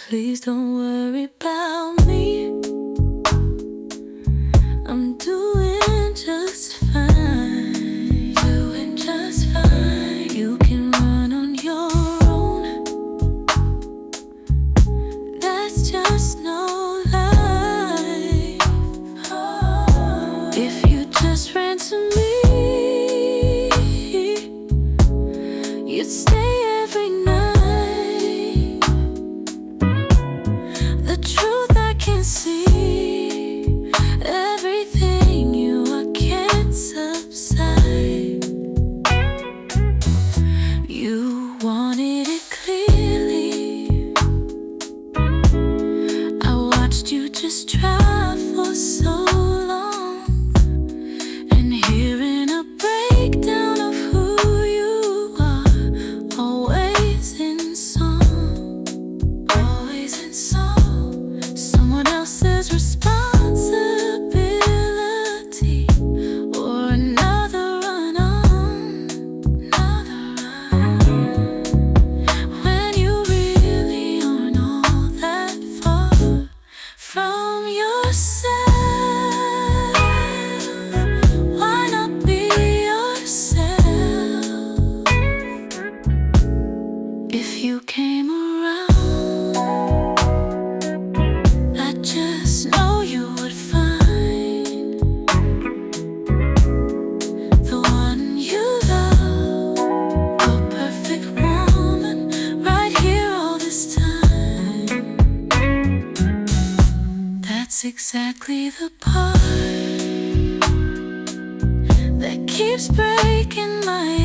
Please don't worry about me. I'm doing just fine. Doing just fine. You can run on your own. That's just no life. If you just ran to me, you'd stay every night. The truth I can see, everything you I can't subside. You wanted it clearly. I watched you just try for so long, and hearing a breakdown of who you are, always in song, always in song. Someone else's responsibility, or another run on, another run. When you really aren't all that far from yourself. exactly the part that keeps breaking my